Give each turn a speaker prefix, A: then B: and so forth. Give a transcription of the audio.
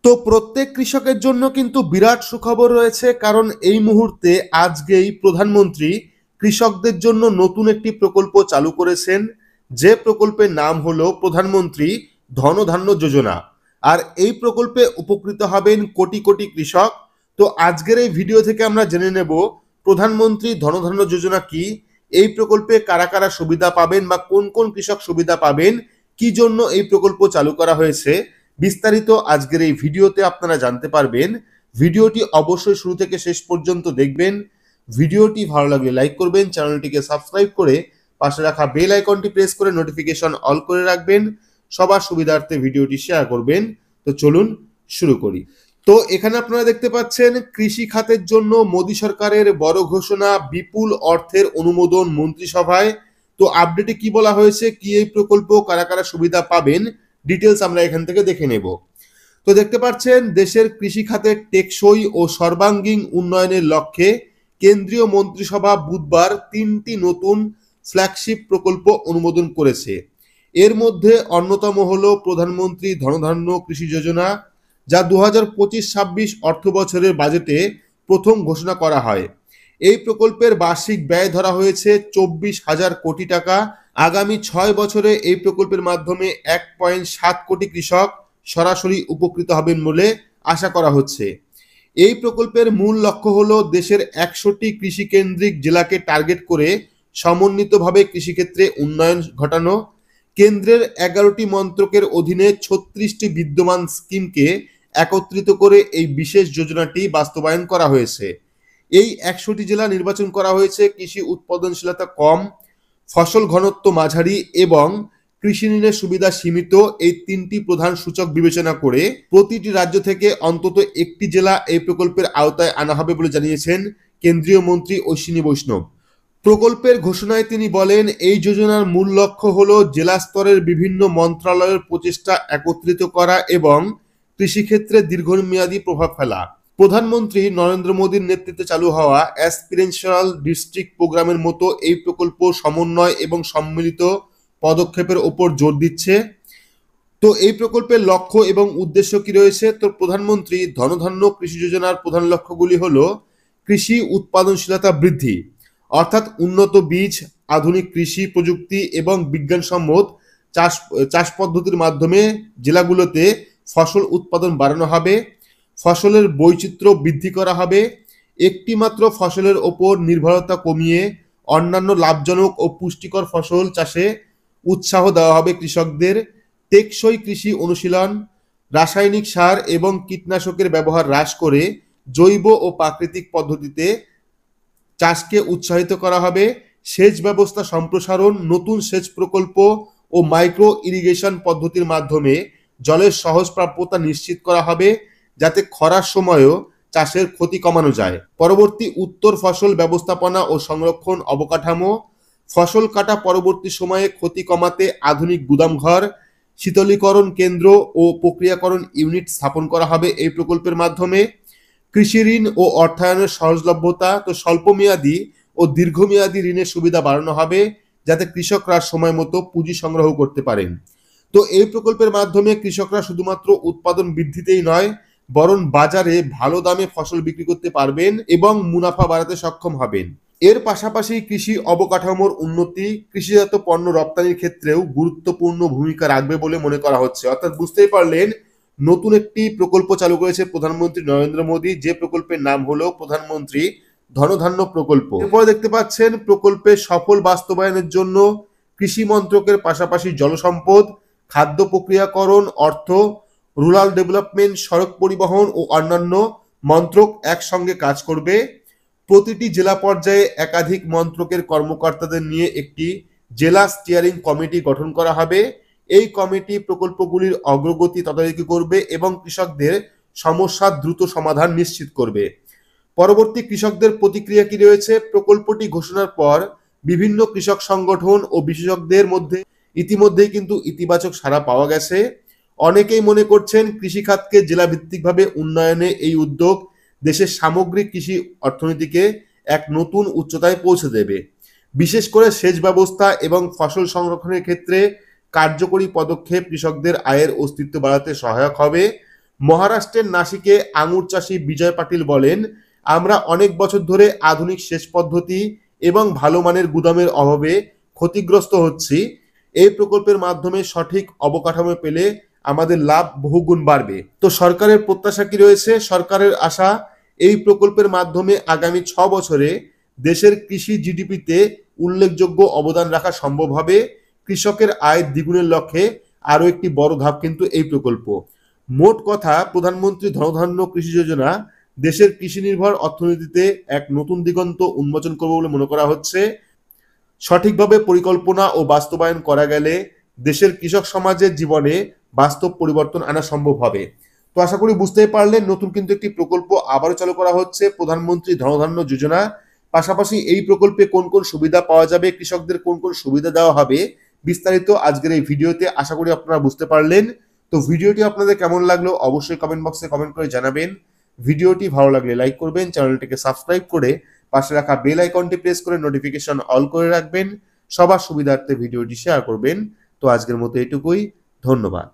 A: তো প্রত্যেক কৃষকের জন্য কিন্তু বিরাট সুখবর রয়েছে, কারণ এই মুহূর্তে আজকেই প্রধানমন্ত্রী কৃষকদের জন্য নতুন একটি প্রকল্প চালু করেছেন, যে প্রকল্পের নাম হলো প্রধানমন্ত্রী ধনধান্য যোজনা। আর এই প্রকল্পে উপকৃত হবেন কোটি কোটি কৃষক। তো আজকের এই ভিডিও থেকে আমরা জেনে নেব প্রধানমন্ত্রী ধনধান্য যোজনা কি, এই প্রকল্পে কারা কারা সুবিধা পাবেন বা কোন কোন কৃষক সুবিধা পাবেন, কি জন্য এই প্রকল্প চালু করা হয়েছে, বিস্তারিত আজকের এই ভিডিওতে আপনারা জানতে পারবেন। ভিডিওটি অবশ্যই শুরু থেকে শেষ পর্যন্ত দেখবেন। ভিডিওটি ভালো লাগলে লাইক করবেন, চ্যানেলটিকে সাবস্ক্রাইব করে পাশে রাখা বেল আইকনটি প্রেস করে নোটিফিকেশন অল করে রাখবেন। সবার সুবিধার্থে ভিডিওটি শেয়ার করবেন। তো চলুন শুরু করি। তো এখানে আপনারা দেখতে পাচ্ছেন কৃষি খাতের জন্য মোদী সরকারের বড় ঘোষণা, বিপুল অর্থের অনুমোদন মন্ত্রিসভায়। তো আপডেটে কি বলা হয়েছে, কি এই প্রকল্প, কারা কারা সুবিধা পাবেন, ডিটেলস আমরা এখান থেকে দেখে নেব। তো দেখতে পাচ্ছেন দেশের কৃষি খাতের টেকসই ও সর্বাঙ্গীন উন্নয়নের লক্ষ্যে কেন্দ্রীয় মন্ত্রিসভা বুধবার 3টি নতুন ফ্ল্যাগশিপ প্রকল্প অনুমোদন করেছে। এর মধ্যে অন্যতম হলো প্রধানমন্ত্রী ধনধান্য কৃষি যোজনা, যা 2025-26 অর্থ বছরের বাজেটে প্রথম ঘোষণা করা হয়। এই প্রকল্পের বার্ষিক ব্যয় ধরা হয়েছে 24,000 কোটি টাকা। আগামী 6 বছরে এই প্রকল্পের মাধ্যমে 1.7 কোটি কৃষক সরাসরি উপকৃত হবেন বলে আশা করা হচ্ছে। এই প্রকল্পের মূল লক্ষ্য হলো দেশের 100টি কৃষিকেন্দ্রিক জেলাকে টার্গেট করে সমন্বিতভাবে কৃষিক্ষেত্রে উন্নয়ন ঘটানো। কেন্দ্রের 11টি মন্ত্রকের অধীনে 36টি বিদ্যমান স্কিমকে একত্রিত করে এই বিশেষ যোজনাটি বাস্তবায়ন করা হয়েছে। এই 100টি জেলা নির্বাচন করা হয়েছে কৃষি উৎপাদনশীলতা কম, ফসল ঘনত্ব মাঝারি এবং কৃষি ঋণের সুবিধা সীমিত, এই 3টি প্রধান সূচক বিবেচনা করে প্রতিটি রাজ্য থেকে অন্তত একটি জেলা এই প্রকল্পের আওতায় আনা হবে বলে জানিয়েছেন কেন্দ্রীয় মন্ত্রী অশ্বিনী বৈষ্ণব। প্রকল্পের ঘোষণায় তিনি বলেন, এই যোজনার মূল লক্ষ্য হল জেলা স্তরের বিভিন্ন মন্ত্রণালয়ের প্রচেষ্টা একত্রিত করা এবং কৃষিক্ষেত্রে দীর্ঘমেয়াদী প্রভাব ফেলা। প্রধানমন্ত্রী নরেন্দ্র মোদীর নেতৃত্বে চালু হওয়া অ্যাসপিরেশনাল ডিস্ট্রিক্ট প্রোগ্রামের মতো এই প্রকল্প সমন্বয় এবং সম্মিলিত পদক্ষেপের ওপর জোর দিচ্ছে। তো এই প্রকল্পের লক্ষ্য এবং উদ্দেশ্য কি রয়েছে, তো প্রধানমন্ত্রী ধনধান্য কৃষি যোজনার প্রধান লক্ষ্যগুলি হলো কৃষি উৎপাদনশীলতা বৃদ্ধি, অর্থাৎ উন্নত বীজ, আধুনিক কৃষি প্রযুক্তি এবং বিজ্ঞানসম্মত চাষ পদ্ধতির মাধ্যমে জেলাগুলোতে ফসল উৎপাদন বাড়ানো হবে। ফসলের বৈচিত্র্য বৃদ্ধি করা হবে। একটি মাত্র ফসলের ওপর নির্ভরতা কমিয়ে অন্যান্য লাভজনক ও পুষ্টিকর ফসল চাষে উৎসাহ দেওয়া হবে কৃষকদের। টেকসই কৃষি অনুশীলন, রাসায়নিক সার এবং কীটনাশকের ব্যবহার হ্রাস করে জৈব ও প্রাকৃতিক পদ্ধতিতে চাষকে উৎসাহিত করা হবে। সেচ ব্যবস্থা সম্প্রসারণ, নতুন সেচ প্রকল্প ও মাইক্রো ইরিগেশন পদ্ধতির মাধ্যমে জলের সহজ প্রাপ্যতা নিশ্চিত করা হবে, যাতে খরার সময়ও চাষের ক্ষতি কমানো যায়। পরবর্তী উত্তর ফসল ব্যবস্থাপনা ও সংরক্ষণ অবকাঠামো, ফসল কাটা পরবর্তী সময়ে ক্ষতি কমাতে আধুনিক গুদামঘর, শীতলীকরণ কেন্দ্র ও প্রক্রিয়াকরণ ইউনিট স্থাপন করা হবে এই প্রকল্পের মাধ্যমে। কৃষি ঋণ ও অর্থায়নের সহজলভ্যতা, তো স্বল্পমেয়াদী ও দীর্ঘমেয়াদী ঋণের সুবিধা বাড়ানো হবে, যাতে কৃষকরা সময় মতো পুঁজি সংগ্রহ করতে পারেন। তো এই প্রকল্পের মাধ্যমে কৃষকরা শুধুমাত্র উৎপাদন বৃদ্ধিতেই নয়, বরং বাজারে ভালো দামে ফসল বিক্রি করতে পারবেন এবং মুনাফা বাড়াতে সক্ষম হবেন। এর পাশাপাশি কৃষি অবকাঠামোর উন্নতি কৃষিজাত পণ্য রপ্তানির ক্ষেত্রেও গুরুত্বপূর্ণ ভূমিকা রাখবে বলে মনে করা হচ্ছে। অর্থাৎ বুঝতেই পারলেন, নতুন একটি প্রকল্প চালু করেছে প্রধানমন্ত্রী নরেন্দ্র মোদী, যে প্রকল্পের নাম হলো প্রধানমন্ত্রী ধনধান্য প্রকল্প। এরপরে দেখতে পাচ্ছেন প্রকল্পের সফল বাস্তবায়নের জন্য কৃষি মন্ত্রকের পাশাপাশি জলসম্পদ, খাদ্য প্রক্রিয়াকরণ, অর্থ, রুরাল ডেভেলপমেন্ট, সড়ক পরিবহন ও অন্যান্য মন্ত্রক একসঙ্গে কাজ করবে। প্রতিটি জেলা পর্যায়ে একাধিক মন্ত্রকের কর্মকর্তাদের নিয়ে একটি জেলা স্টিয়ারিং কমিটি গঠন করা হবে। এই কমিটি প্রকল্পগুলির অগ্রগতি তদারকি করবে এবং কৃষকদের সমস্যার দ্রুত সমাধান নিশ্চিত করবে। পরবর্তী কৃষকদের প্রতিক্রিয়া কি রয়েছে, প্রকল্পটি ঘোষণার পর বিভিন্ন কৃষক সংগঠন ও বিশেষজ্ঞদের মধ্যে ইতিমধ্যেই কিন্তু ইতিবাচক সাড়া পাওয়া গেছে। অনেকেই মনে করছেন কৃষিখাতকে জেলাভিত্তিকভাবে উন্নয়নে এই উদ্যোগ দেশের সামগ্রিক কৃষি অর্থনীতিকে এক নতুন উচ্চতায় পৌঁছে দেবে। বিশেষ করে সেচ ব্যবস্থা এবং ফসল সংরক্ষণের ক্ষেত্রে কার্যকরী পদক্ষেপ কৃষকদের আয়ের অস্তিত্ব বাড়াতে সহায়ক হবে। মহারাষ্ট্রের নাসিকে আঙুর চাষী বিজয় পাটিল বলেন, আমরা অনেক বছর ধরে আধুনিক সেচ পদ্ধতি এবং ভালো মানের গুদামের অভাবে ক্ষতিগ্রস্ত হচ্ছি। এই প্রকল্পের মাধ্যমে সঠিক অবকাঠামো পেলে আমাদের লাভ বহুগুণ বাড়বে। তো সরকারের প্রত্যাশা কি রয়েছে? সরকারের আশা, এই প্রকল্পের মাধ্যমে আগামী 6 বছরে দেশের কৃষি জিডিপিতে উল্লেখযোগ্য অবদান রাখা সম্ভব হবে। কৃষকের আয় দ্বিগুণের লক্ষ্যে আরও একটি বড় ধাপ কিন্তু এই প্রকল্প। মোট কথা, প্রধানমন্ত্রী ধনধান্য কৃষি যোজনা দেশের কৃষি নির্ভর অর্থনীতিতে এক নতুন দিগন্ত উন্মোচন করবে বলে মনে করা হচ্ছে। সঠিকভাবে পরিকল্পনা ও বাস্তবায়ন করা গেলে দেশের কৃষক সমাজের জীবনে বাস্তব পরিবর্তন আনা সম্ভব হবে। তো আশা করি বুঝতেই পারলেন, নতুন কিন্তু একটি প্রকল্প আবারও চালু করা হচ্ছে, প্রধানমন্ত্রী ধনধান্য যোজনা। পাশাপাশি এই প্রকল্পে কোন কোন সুবিধা পাওয়া যাবে, কৃষকদের কোন কোন সুবিধা দেওয়া হবে, বিস্তারিত আজকের এই ভিডিওতে আশা করি আপনারা বুঝতে পারলেন। তো ভিডিওটি আপনাদের কেমন লাগলো অবশ্যই কমেন্ট বক্সে কমেন্ট করে জানাবেন। ভিডিওটি ভালো লাগলে লাইক করবেন, চ্যানেলটিকে সাবস্ক্রাইব করে পাশে রাখা বেল আইকনটি প্রেস করে নোটিফিকেশন অল করে রাখবেন। সবার সুবিধার্থে ভিডিওটি শেয়ার করবেন। তো আজকের মতো এটুকুই, ধন্যবাদ।